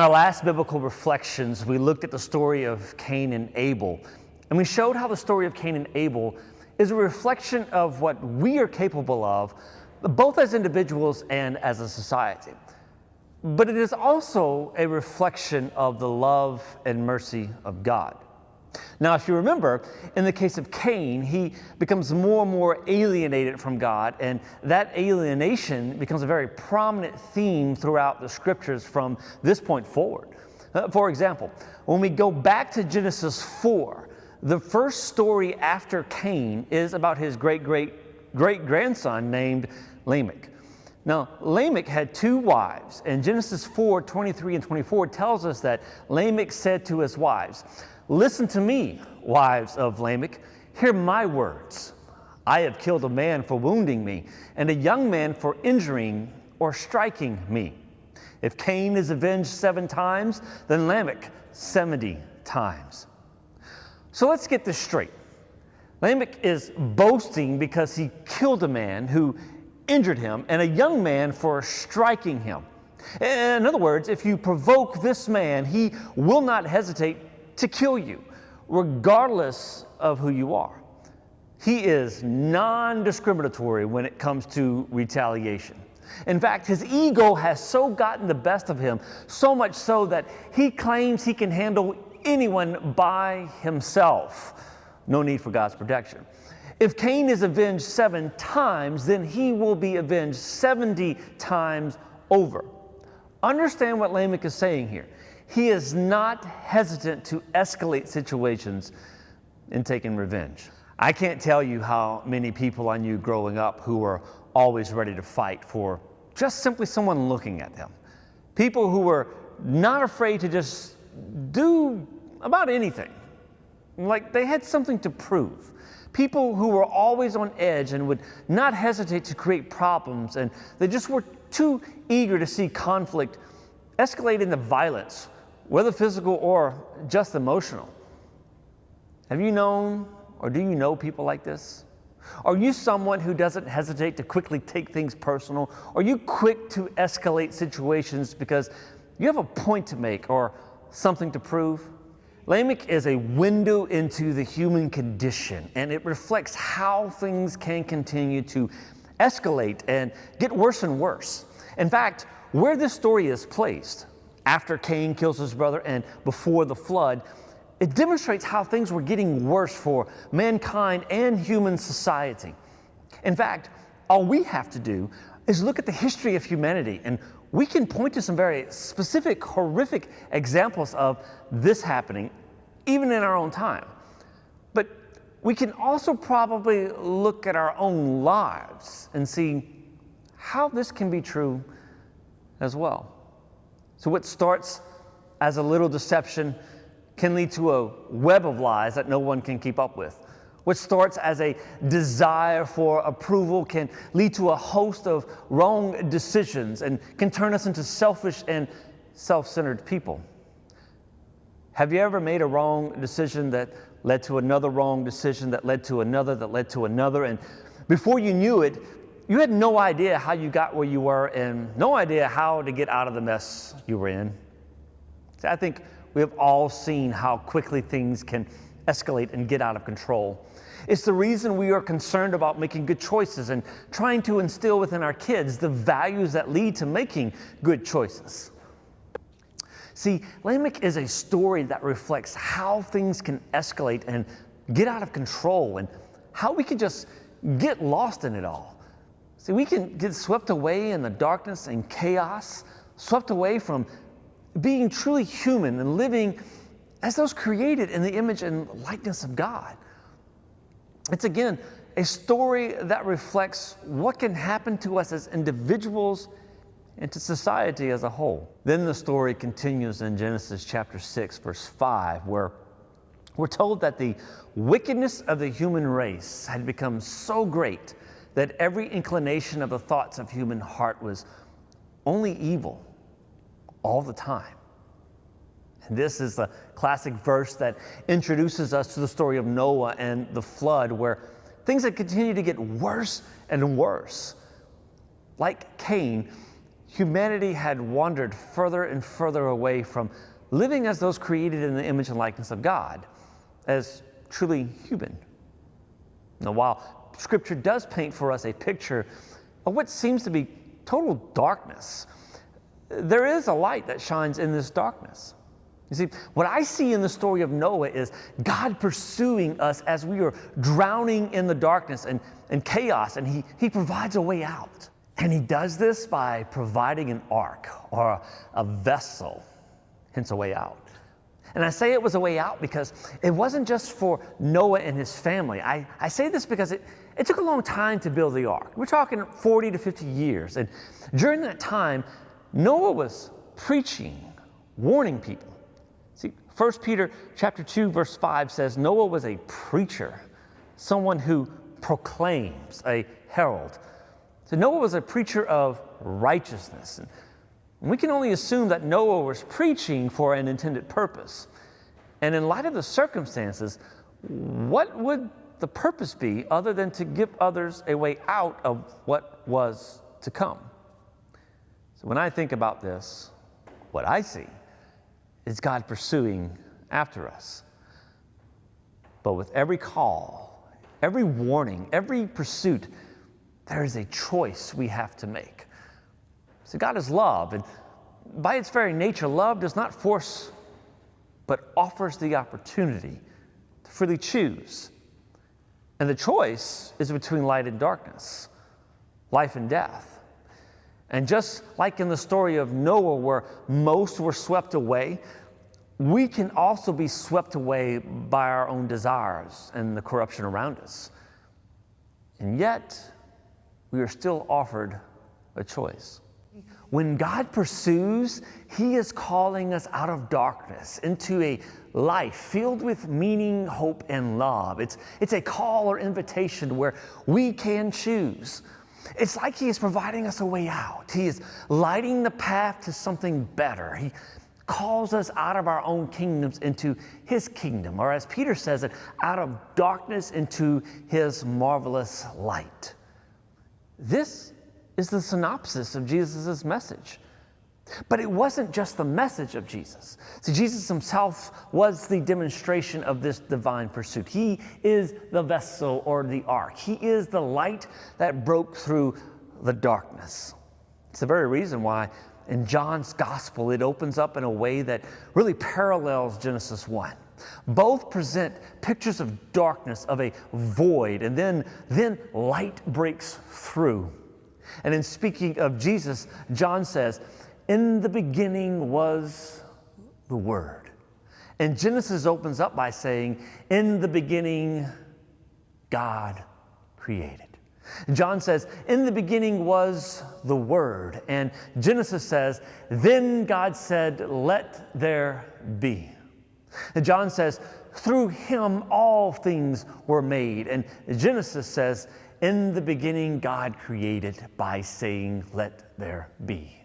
our last biblical reflections, we looked at the story of Cain and Abel, and we showed how the story of Cain and Abel is a reflection of what we are capable of, both as individuals and as a society. But it is also a reflection of the love and mercy of God. Now, if you remember, in the case of Cain, he becomes more and more alienated from God, and that alienation becomes a very prominent theme throughout the scriptures from this point forward. For example, when we go back to Genesis 4, the first story after Cain is about his great-great-great-grandson named Lamech. Now, Lamech had two wives, and Genesis 4:23 and 24 tells us that Lamech said to his wives, "Listen to me, wives of Lamech, hear my words. I have killed a man for wounding me, and a young man for injuring or striking me. If Cain is avenged 7 times, then Lamech 70 times. So let's get this straight. Lamech is boasting because he killed a man who injured him and a young man for striking him. In other words, if you provoke this man, he will not hesitate to kill you, regardless of who you are. He is non-discriminatory when it comes to retaliation. In fact, his ego has so gotten the best of him, so much so that he claims he can handle anyone by himself. No need for God's protection. If Cain is avenged 7 times, then he will be avenged 70 times over. Understand what Lamech is saying here. He is not hesitant to escalate situations in taking revenge. I can't tell you how many people I knew growing up who were always ready to fight for just simply someone looking at them. People who were not afraid to just do about anything. Like they had something to prove. People who were always on edge and would not hesitate to create problems, and they just were too eager to see conflict escalate into violence, whether physical or just emotional. Have you known or do you know people like this? Are you someone who doesn't hesitate to quickly take things personal? Are you quick to escalate situations because you have a point to make or something to prove? Lamech is a window into the human condition, and it reflects how things can continue to escalate and get worse and worse. In fact, where this story is placed, after Cain kills his brother and before the flood, it demonstrates how things were getting worse for mankind and human society. In fact, all we have to do is look at the history of humanity, and we can point to some very specific, horrific examples of this happening, even in our own time. But we can also probably look at our own lives and see how this can be true as well. So what starts as a little deception can lead to a web of lies that no one can keep up with. What starts as a desire for approval can lead to a host of wrong decisions and can turn us into selfish and self-centered people. Have you ever made a wrong decision that led to another wrong decision that led to another that led to another, and before you knew it, you had no idea how you got where you were and no idea how to get out of the mess you were in? See, I think we have all seen how quickly things can escalate and get out of control. It's the reason we are concerned about making good choices and trying to instill within our kids the values that lead to making good choices. See, Lamech is a story that reflects how things can escalate and get out of control and how we can just get lost in it all. See, we can get swept away in the darkness and chaos, swept away from being truly human and living as those created in the image and likeness of God. It's again a story that reflects what can happen to us as individuals and to society as a whole. Then the story continues in Genesis chapter 6, verse 5, where we're told that the wickedness of the human race had become so great that every inclination of the thoughts of human heart was only evil all the time. And this is the classic verse that introduces us to the story of Noah and the flood, where things had continued to get worse and worse. Like Cain, humanity had wandered further and further away from living as those created in the image and likeness of God, as truly human. Now, while Scripture does paint for us a picture of what seems to be total darkness, there is a light that shines in this darkness. You see, what I see in the story of Noah is God pursuing us as we are drowning in the darkness and chaos, and he provides a way out. And he does this by providing an ark or a vessel, hence a way out. And I say it was a way out because it wasn't just for Noah and his family. I say this because it took a long time to build the ark. We're talking 40 to 50 years. And during that time, Noah was preaching, warning people. See, 1 Peter chapter 2, verse 5 says Noah was a preacher, someone who proclaims, a herald. So Noah was a preacher of righteousness. And we can only assume that Noah was preaching for an intended purpose. And in light of the circumstances, what would the purpose be other than to give others a way out of what was to come? So when I think about this, what I see is God pursuing after us. But with every call, every warning, every pursuit, there is a choice we have to make. So God is love, and by its very nature, love does not force, but offers the opportunity to freely choose. And the choice is between light and darkness, life and death. And just like in the story of Noah, where most were swept away, we can also be swept away by our own desires and the corruption around us. And yet, we are still offered a choice. When God pursues, He is calling us out of darkness into a life filled with meaning, hope, and love. It's a call or invitation where we can choose. It's like He is providing us a way out. He is lighting the path to something better. He calls us out of our own kingdoms into His kingdom, or as Peter says it, out of darkness into His marvelous light. This is the synopsis of Jesus' message. But it wasn't just the message of Jesus. See, Jesus Himself was the demonstration of this divine pursuit. He is the vessel or the ark. He is the light that broke through the darkness. It's the very reason why in John's gospel it opens up in a way that really parallels Genesis 1. Both present pictures of darkness, of a void, and then light breaks through. And in speaking of Jesus, John says, "In the beginning was the Word." And Genesis opens up by saying, "In the beginning, God created." John says, "In the beginning was the Word." And Genesis says, "Then God said, let there be." And John says, "Through Him all things were made." And Genesis says, "In the beginning, God created by saying, let there be."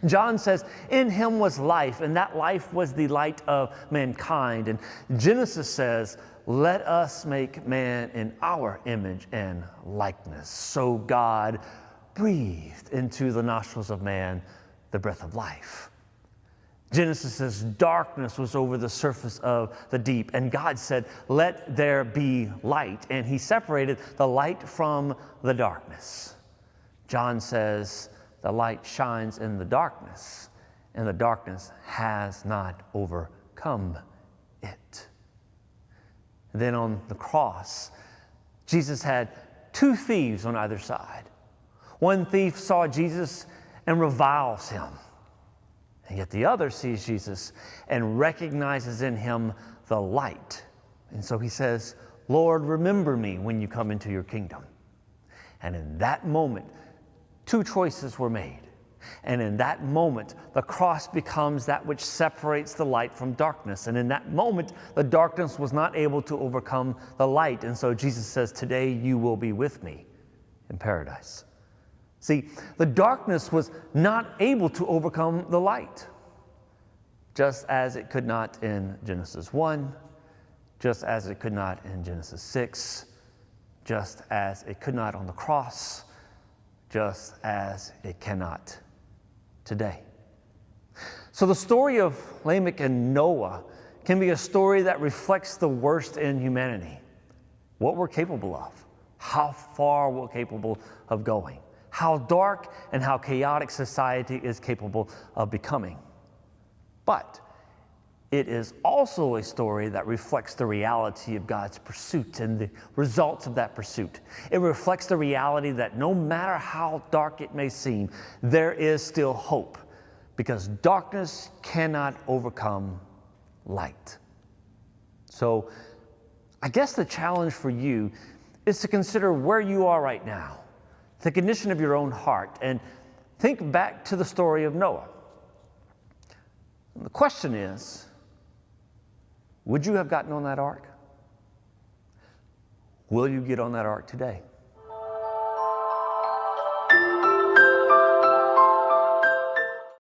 John says, "In Him was life, and that life was the light of mankind." And Genesis says, "Let us make man in our image and likeness." So God breathed into the nostrils of man the breath of life. Genesis says darkness was over the surface of the deep, and God said, "Let there be light," and He separated the light from the darkness. John says the light shines in the darkness, and the darkness has not overcome it. And then on the cross, Jesus had two thieves on either side. One thief saw Jesus and reviles Him. And yet the other sees Jesus and recognizes in Him the light. And so he says, "Lord, remember me when you come into your kingdom." And in that moment, two choices were made. And in that moment, the cross becomes that which separates the light from darkness. And in that moment, the darkness was not able to overcome the light. And so Jesus says, "Today you will be with me in paradise." See, the darkness was not able to overcome the light, just as it could not in Genesis 1, just as it could not in Genesis 6, just as it could not on the cross, just as it cannot today. So the story of Lamech and Noah can be a story that reflects the worst in humanity, what we're capable of, how far we're capable of going, how dark and how chaotic society is capable of becoming. But it is also a story that reflects the reality of God's pursuit and the results of that pursuit. It reflects the reality that no matter how dark it may seem, there is still hope, because darkness cannot overcome light. So I guess the challenge for you is to consider where you are right now, the condition of your own heart, and think back to the story of Noah. And the question is, would you have gotten on that ark? Will you get on that ark today?